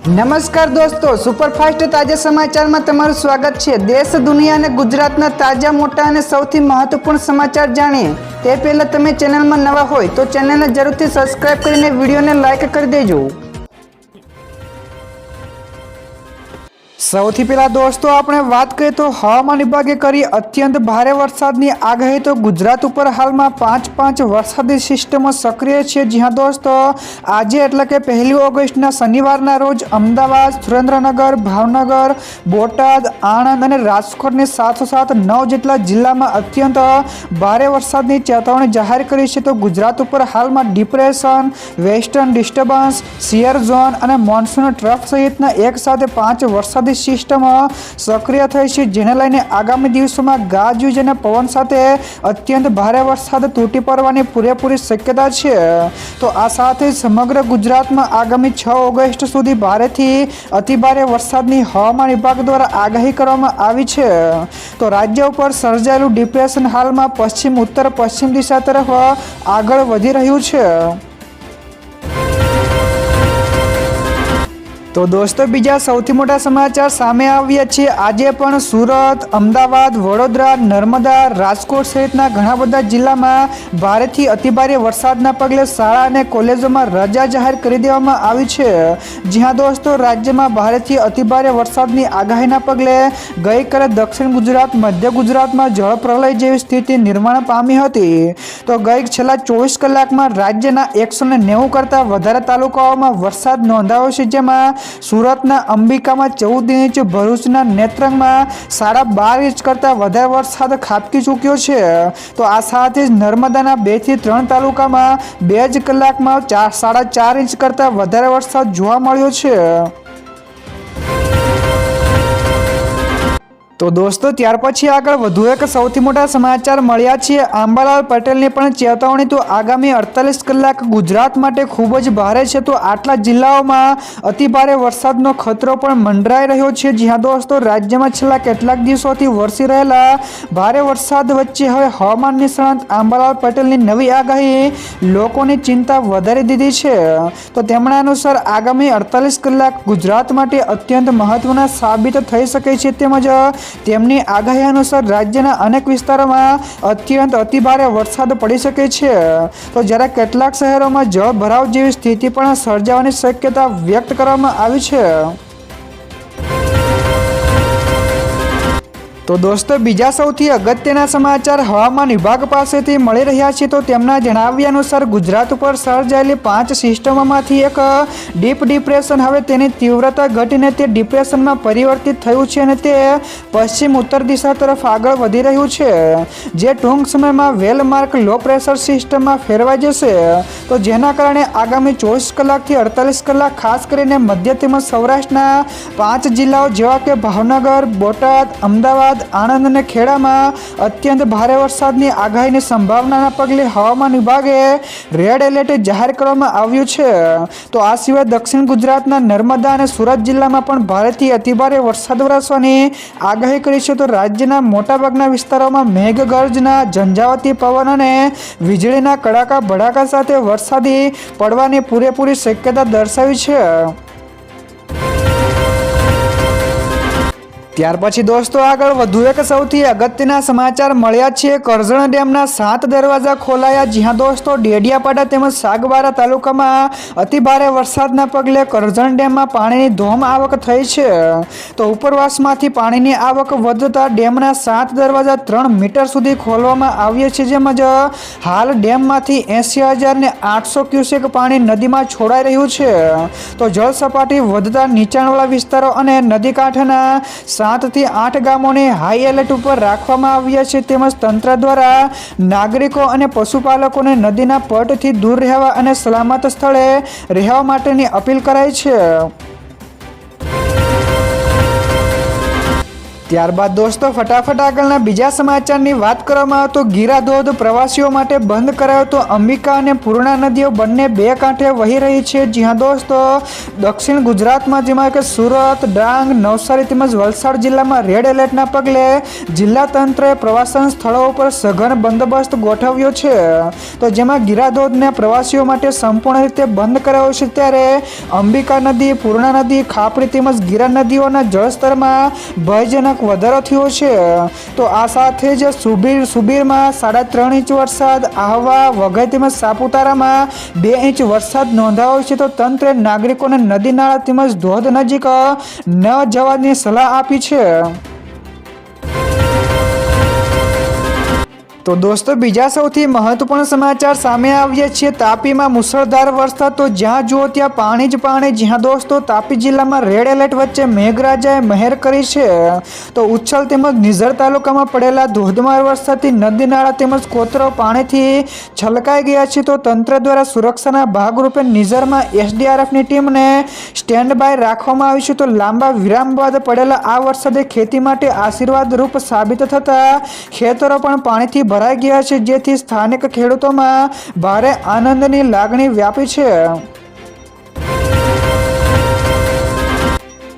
નમસ્કાર દોસ્તો, સુપરફાસ્ટ તાજા સમાચારમાં તમારું સ્વાગત છે। દેશ, દુનિયા અને ગુજરાતના તાજા, મોટા અને સૌથી મહત્વપૂર્ણ સમાચાર જાણીએ તે પહેલાં તમે ચેનલમાં નવા હોય તો ચેનલને જરૂરથી સબસ્ક્રાઇબ કરીને વિડીયોને લાઇક કરી દેજો। સૌથી પહેલા દોસ્તો આપણે વાત કરીએ તો હવામાન વિભાગે કરી અત્યંત ભારે વરસાદની આગાહી। તો ગુજરાત ઉપર હાલમાં પાંચ વરસાદી સિસ્ટમો સક્રિય છે। જી હા દોસ્તો, આજે એટલે કે 1 ઓગસ્ટના શનિવારના રોજ અમદાવાદ, સુરેન્દ્રનગર, ભાવનગર, બોટાદ, આણંદ અને રાજકોટની સાથોસાથ 9 જેટલા જિલ્લામાં અત્યંત ભારે વરસાદની ચેતવણી જાહેર કરી છે। તો ગુજરાત ઉપર હાલમાં depression, western disturbance, shear zone અને મોન્સૂન ટ્રફ સહિતના એક સાથે 5 વરસાદી સિસ્ટમ સક્રિય થઈ છે, જેને લઈને આગામી દિવસોમાં ગાજવીજ અને પવન સાથે અત્યંત ભારે વરસાદ તૂટી પડવાની પૂરેપૂરી શક્યતા છે। તો આ સાથે સમગ્ર ગુજરાતમાં આગામી 6 ઓગસ્ટ સુધી ભારેથી અતિભારે વરસાદની હવામાન વિભાગ દ્વારા આગાહી કરવામાં આવી છે। તો રાજ્ય ઉપર સર્જાયેલું ડિપ્રેશન હાલમાં પશ્ચિમ ઉત્તર પશ્ચિમ દિશા તરફ આગળ વધી રહ્યું છે। તો દોસ્તો, બીજા સૌથી મોટા સમાચાર સામે આવ્યા છે। આજે પણ સુરત, અમદાવાદ, વડોદરા, નર્મદા, રાજકોટ સહિતના ઘણા બધા જિલ્લામાં ભારેથી અતિભારે વરસાદના પગલે શાળા અને કોલેજોમાં રજા જાહેર કરી દેવામાં આવી છે। જી હા દોસ્તો, રાજ્યમાં ભારેથી અતિભારે વરસાદની આગાહીના પગલે ગઈકાલે દક્ષિણ ગુજરાત, મધ્ય ગુજરાતમાં જળપ્રલય જેવી સ્થિતિ નિર્માણ પામી હતી। તો છેલ્લા 24 કલાકમાં રાજ્યના 190 કરતાં વધારે તાલુકાઓમાં વરસાદ નોંધાયો છે, જેમાં સુરતના અંબિકામાં 14 ઇંચ, ભરૂચના નેત્રંગમાં 12.5 ઇંચ કરતાં વધારે વરસાદ ખાબકી ચૂક્યો છે। તો આ સાથે જ નર્મદાના 2 થી 3 તાલુકામાં 2 જ કલાકમાં 4.5 ઇંચ કરતાં વધારે વરસાદ જોવા મળ્યો છે। તો દોસ્તો, ત્યાર પછી આગળ વધુ એક સૌથી મોટા સમાચાર મળ્યા છે। અંબાલાલ પટેલની પણ ચેતવણી। તો આગામી 48 કલાક ગુજરાત માટે ખૂબ જ ભારે છે। તો આટલા જિલ્લાઓમાં અતિભારે વરસાદનો ખતરો પણ મંડરાઈ રહ્યો છે। જી હા દોસ્તો, રાજ્યમાં છેલ્લા કેટલાક દિવસોથી વરસી રહેલા ભારે વરસાદ વચ્ચે હવે હવામાન નિષ્ણાત અંબાલાલ પટેલની નવી આગાહી લોકોની ચિંતા વધારી દીધી છે। તો તેમના અનુસાર આગામી 48 કલાક ગુજરાત માટે અત્યંત મહત્વના સાબિત થઈ શકે છે। તેમજ તેમની આગાહી અનુસાર રાજ્યના અનેક વિસ્તારોમાં અત્યંત અતિભારે વરસાદ પડી શકે છે। તો જ્યારે કેટલાક શહેરોમાં જળભરાવ જેવી સ્થિતિ પણ સર્જાવાની શક્યતા વ્યક્ત કરવામાં આવી છે। તો દોસ્તો, બીજા સૌથી અગત્યના સમાચાર હવામાન વિભાગ પાસેથી મળી રહ્યા છે। તો તેમના જણાવ્યા અનુસાર ગુજરાત ઉપર સર્જાયેલી 5 સિસ્ટમોમાંથી એક ડીપ ડિપ્રેશન હવે તેની તીવ્રતા ઘટીને તે ડિપ્રેશનમાં પરિવર્તિત થયું છે અને તે પશ્ચિમ ઉત્તર દિશા તરફ આગળ વધી રહ્યું છે, જે ટૂંક સમયમાં વેલમાર્ક લો પ્રેશર સિસ્ટમમાં ફેરવાઈ જશે। તો જેના કારણે આગામી 24 કલાકથી 48 કલાક ખાસ કરીને મધ્ય તેમજ સૌરાષ્ટ્રના 5 જિલ્લાઓ જેવા કે ભાવનગર, બોટાદ, અમદાવાદ, આણંદ અને ખેડામાં અત્યંત ભારે વરસાદની આગાહીની સંભાવનાના પગલે હવામાન વિભાગે રેડ એલર્ટ જાહેર કરવામાં આવ્યું છે। તો આ સિવાય દક્ષિણ ગુજરાતના નર્મદા અને સુરત જિલ્લામાં પણ ભારેથી અતિભારે વરસાદ વરસવાની આગાહી કરી છે। તો રાજ્યના મોટાભાગના વિસ્તારોમાં મેઘગર્જના, ઝંઝાવતી પવન અને વીજળીના કડાકા ભડાકા સાથે વરસાદી પડવાની પૂરેપૂરી શક્યતા દર્શાવી છે। ત્યાર પછી દોસ્તો, આગળ વધુ એક સૌથી અગત્યના સમાચાર મળ્યા છે। કરજણ ડેમના 7 દરવાજા ખોલાયા। જી હા દોસ્તો, ડેડિયાપાડા તેમજ સાગબારા તાલુકામાં અતિભારે વરસાદના પગલે કરજણ ડેમમાં પાણીની ધોમ આવક થઈ છે। તો ઉપરવાસમાંથી પાણીની આવક વધતા ડેમના 7 દરવાજા 3 મીટર સુધી ખોલવામાં આવ્યા છે, જેમજ હાલ ડેમમાંથી 80,800 ક્યુસેક પાણી નદીમાં છોડાઈ રહ્યું છે। તો જળ સપાટી વધતા નીચાણવાળા વિસ્તારો અને નદી કાંઠાના 7 થી 8 ગામોને હાઈ એલર્ટ ઉપર રાખવામાં આવ્યા છે, તેમજ તંત્ર દ્વારા નાગરિકો અને પશુપાલકોને નદીના પટથી દૂર રહેવા અને સલામત સ્થળે રહેવા માટેની અપીલ કરાઈ છે। ત્યારબાદ દોસ્તો ફટાફટ આગળના બીજા સમાચારની વાત કરવામાં આવે તો ગીરા ધોધ પ્રવાસીઓ માટે બંધ કરાયો તો અંબિકા અને પૂર્ણા નદીઓ બંને બે કાંઠે વહી રહી છે। જી હા દોસ્તો, દક્ષિણ ગુજરાતમાં જેમાં કે સુરત, ડાંગ, નવસારી તેમજ વલસાડ જિલ્લામાં રેડ એલર્ટના પગલે જિલ્લા તંત્રએ પ્રવાસન સ્થળો ઉપર સઘન બંદોબસ્ત ગોઠવ્યો છે। તો જેમાં ગીરા ધોધને પ્રવાસીઓ માટે સંપૂર્ણ રીતે બંધ કરાયો છે, ત્યારે અંબિકા નદી, પૂર્ણા નદી, ખાપરી તેમજ ગીરા નદીઓના જળસ્તરમાં ભયજનક વધારો થયો છે। તો આ સાથે જ સુબીરમાં 3.5 ઇંચ વરસાદ, આહવા, વઘઈ તેમજ સાપુતારામાં 2 ઇંચ વરસાદ નોંધાયો છે। તો તંત્રે નાગરિકોને નદી નાળા તેમજ ધોધ નજીક ન જવાની સલાહ આપી છે। તો દોસ્તો બીજા સૌથી મહત્વપૂર્ણ સમાચાર સામે આવ્યા છે। તાપીમાં મુશળધાર વરસાદ, તો જ્યાં જુઓ ત્યાં પાણી જ પાણી। જ્યાં દોસ્તો તાપી જિલ્લામાં રેડ એલર્ટ વચ્ચે મેઘરાજાએ મહેર કરી છે। તો ઉચ્છલ તેમજ નિઝર તાલુકામાં પડેલા ધોધમાર વરસાદથી નદી નાળા તેમજ કોતરો પાણીથી છલકાઈ ગયા છે। તો તંત્ર દ્વારા સુરક્ષાના ભાગરૂપે નિઝરમાં એસડીઆરએફની ટીમને સ્ટેન્ડ બાય રાખવામાં આવી છે। તો લાંબા વિરામ બાદ પડેલા આ વરસાદે ખેતી માટે આશીર્વાદરૂપ સાબિત થતા ખેતરો પણ પાણીથી ભરાઈ ગયા છે, જેથી સ્થાનિક ખેડૂતોમાં ભારે આનંદની લાગણી વ્યાપી છે।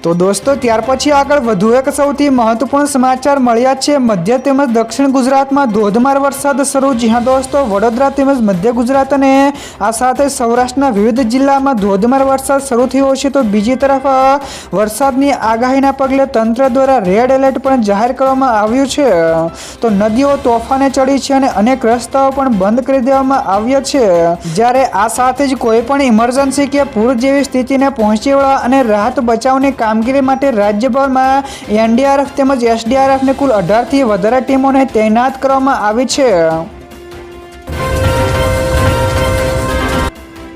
તો દોસ્તો ત્યાર પછી આગળ વધુ એક સૌથી મહત્વપૂર્ણ સમાચાર મળ્યા છે। મધ્ય તેમજ દક્ષિણ ગુજરાતમાં ધોધમાર વરસાદ શરૂ। જી હા દોસ્તો, વડોદરા તેમજ મધ્ય ગુજરાત અને આ સાથે સૌરાષ્ટ્રના વિવિધ જિલ્લામાં ધોધમાર વરસાદ શરૂ થયો છે। તો બીજી તરફ વરસાદની આગાહીના પગલે તંત્ર દ્વારા રેડ એલર્ટ પણ જાહેર કરવામાં આવ્યું છે। તો નદીઓ તોફાને ચડી છે અને અનેક રસ્તાઓ પણ બંધ કરી દેવામાં આવ્યા છે, જ્યારે આ સાથે જ કોઈ પણ ઇમરજન્સી કે પૂર જેવી સ્થિતિને પહોંચી વળવા અને રાહત બચાવની કામગીરી માટે રાજ્યભરમાં એનડીઆરએફ તેમજ એસડીઆરએફની કુલ 18 થી વધારે ટીમોને તૈનાત કરવામાં આવી છે।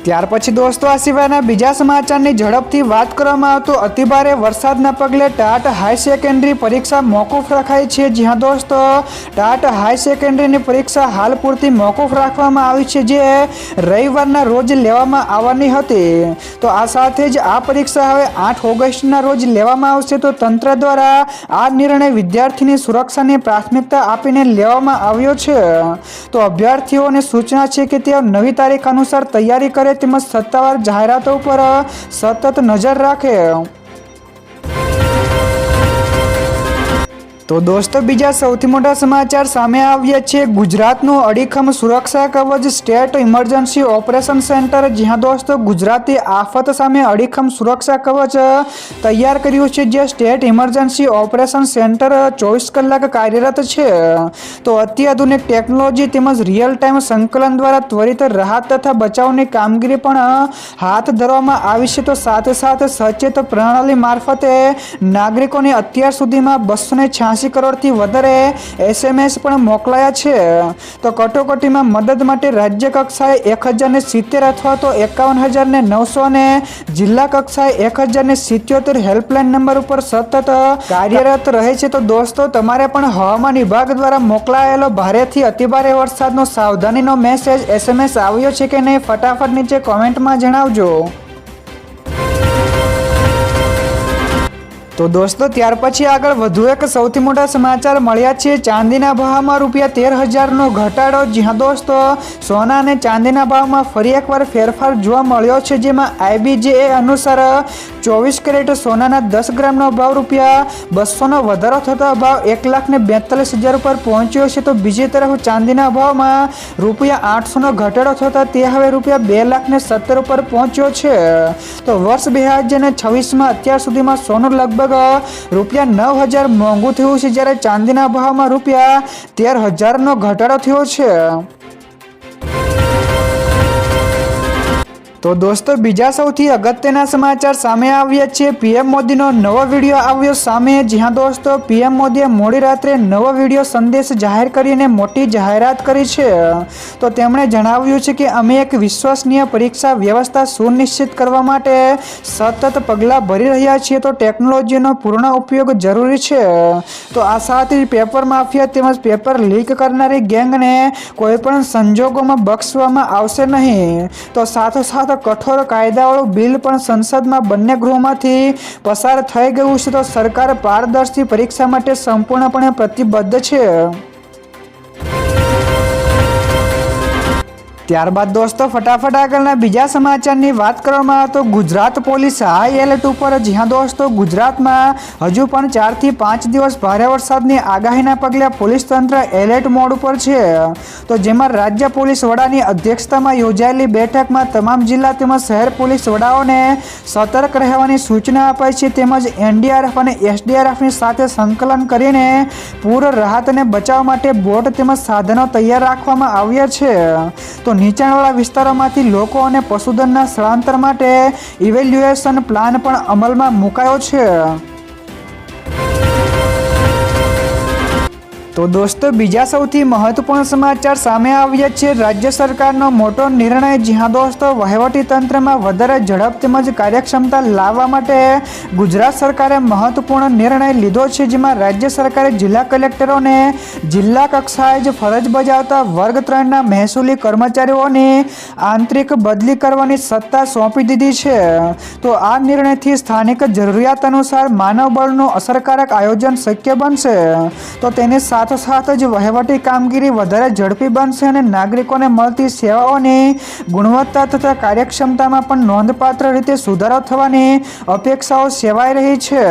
ત્યાર પછી દોસ્તો આ સિવાયના બીજા સમાચારની ઝડપથી વાત કરવામાં આવે તો અતિભારે વરસાદના પગલે ટાટ હાઈ સેકન્ડરી પરીક્ષા મોકૂફ રખાઈ છે। જ્યાં દોસ્તો ટાટ હાઈ સેકન્ડરીની પરીક્ષા હાલ પૂરતી મોકૂફ રાખવામાં આવી છે, જે રવિવારના રોજ લેવામાં આવવાની હતી। તો આ સાથે જ આ પરીક્ષા હવે 8 ઓગસ્ટના રોજ લેવામાં આવશે। તો તંત્ર દ્વારા આ નિર્ણય વિદ્યાર્થીની સુરક્ષાની પ્રાથમિકતા આપીને લેવામાં આવ્યો છે। તો અભ્યર્થીઓને સૂચના છે કે તેઓ નવી તારીખ અનુસાર તૈયારી કરે તેમજ સત્તાવાર જાહેરાતો પર સતત નજર રાખે। તો દોસ્તો બીજા સૌથી મોટા સમાચાર સામે આવ્યા છે। ગુજરાતનું અડીખમ સુરક્ષા કવચ સ્ટેટ ઇમરજન્સી ઓપરેશન સેન્ટર। જ્યાં દોસ્તો ગુજરાતે આફત સામે અડીખમ સુરક્ષા કવચ તૈયાર કર્યું છે, જે સ્ટેટ ઇમરજન્સી ઓપરેશન સેન્ટર 24 કલાક કાર્યરત છે। તો અત્યાધુનિક ટેકનોલોજી તેમજ રિયલ ટાઈમ સંકલન દ્વારા ત્વરિત રાહત તથા બચાવની કામગીરી પણ હાથ ધરવામાં આવી છે। તો સાથે સાથે સચેત પ્રણાલી મારફતે નાગરિકોને અત્યાર સુધીમાં 286 કરોડથી વધારે એસએમએસ પણ મોકલાયા છે। તો કટોકટીમાં મદદ માટે રાજ્ય કક્ષાએ 1070 અથવા તો 51,900 અને જિલ્લા કક્ષાએ 1077 હેલ્પલાઇન નંબર ઉપર સતત કાર્યરત રહે છે। તો દોસ્તો તમારે પણ હવામાન વિભાગ દ્વારા મોકલાયેલો ભારેથી અતિભારે વરસાદનો સાવધાનીનો મેસેજ એસએમએસ આવ્યો છે કે નહીં, ફટાફટ નીચે કોમેન્ટમાં જણાવજો। તો દોસ્તો ત્યાર પછી આગળ વધુ એક સૌથી મોટા સમાચાર મળ્યા છે। ચાંદીના ભાવમાં ₹13,000નો ઘટાડો। જી હા દોસ્તો, સોના અને ચાંદીના ભાવમાં ફરી એકવાર ફેરફાર જોવા મળ્યો છે, જેમાં આઈબીજેએ અનુસાર 24 કેરેટ સોનાના 10 ગ્રામનો ભાવ ₹200નો વધારો થતા ભાવ 1,42,000 ઉપર પહોંચ્યો છે। તો બીજી તરફ ચાંદીના ભાવમાં ₹800નો ઘટાડો થતા તે હવે ₹2,17,000 ઉપર પહોંચ્યો છે। તો વર્ષ 2026માં અત્યાર સુધીમાં સોનું લગભગ ₹9,000 મોંઘું થયું છે, જ્યારે ચાંદીના ભાવમાં ₹13,000નો ઘટાડો થયો છે। તો દોસ્તો બીજા સૌથી અગત્યના સમાચાર સામે આવ્યા છે। પીએમ મોદીનો નવો વિડીયો આવ્યો સામે। જ્યાં દોસ્તો પીએમ મોદીએ મોડી રાત્રે નવો વિડીયો સંદેશ જાહેર કરીને મોટી જાહેરાત કરી છે। તો તેમણે જણાવ્યું છે કે અમે એક વિશ્વસનીય પરીક્ષા વ્યવસ્થા સુનિશ્ચિત કરવા માટે સતત પગલાં ભરી રહ્યા છીએ। તો ટેકનોલોજીનો પૂર્ણ ઉપયોગ જરૂરી છે। તો આ સાથે પેપર માફિયા તેમજ પેપર લીક કરનારી ગેંગને કોઈપણ સંજોગોમાં બક્ષવામાં આવશે નહીં। તો સાથોસાથ કઠોર કાયદાવાળું બિલ પણ સંસદમાં બંને ગૃહોમાંથી પસાર થઈ ગયું છે. તો સરકાર પારદર્શી પરીક્ષા માટે સંપૂર્ણપણે પ્રતિબદ્ધ છે. ત્યારબાદ દોસ્તો ફટાફટ આગળના બીજા સમાચારની વાત કરવામાં આવે તો ગુજરાત પોલીસ હાઈ એલર્ટ ઉપર. જ્યાં દોસ્તો ગુજરાતમાં હજુ પણ 4 થી 5 દિવસ ભારે વરસાદની આગાહીના પગલે પોલીસ તંત્ર એલર્ટ મોડ ઉપર છે. તો જેમાં રાજ્ય પોલીસ વડાની અધ્યક્ષતામાં યોજાયેલી બેઠકમાં તમામ જિલ્લા તેમજ શહેર પોલીસ વડાઓને સતર્ક રહેવાની સૂચના અપાઈ છે. તેમજ એનડીઆરએફ અને એસડીઆરએફની સાથે સંકલન કરીને પૂર રાહત અને બચાવ માટે બોટ તેમજ સાધનો તૈયાર રાખવામાં આવ્યા છે. તો નીચાણવાળા વિસ્તારોમાંથી લોકો અને પશુધનના સ્થળાંતર માટે ઇવેલ્યુએશન પ્લાન પણ અમલમાં મુકાયો છે. તો દોસ્તો બીજા સૌથી મહત્વપૂર્ણ સમાચાર સામે આવ્યા છે. રાજ્ય સરકારનો મોટો નિર્ણય. જ્યાં દોસ્તો વહીવટી તંત્રમાં વધારે ઝડપ તેમજ કાર્યક્ષમતા લાવવા માટે ગુજરાત સરકારે મહત્વપૂર્ણ નિર્ણય લીધો છે. જેમાં રાજ્ય સરકારે જિલ્લા કલેક્ટરોને જિલ્લા કક્ષાએ જ ફરજ બજાવતા વર્ગ 3ના મહેસૂલી કર્મચારીઓની આંતરિક બદલી કરવાની સત્તા સોંપી દીધી છે. તો આ નિર્ણયથી સ્થાનિક જરૂરિયાત અનુસાર માનવબળનું અસરકારક આયોજન શક્ય બનશે. તો તેની સાથે જ વહીવટી કામગીરી વધારે ઝડપી બનશે અને નાગરિકોને મળતી સેવાઓની ગુણવત્તા તથા કાર્યક્ષમતામાં પણ નોંધપાત્ર રીતે સુધારો થવાની અપેક્ષાઓ સેવાઈ રહી છે.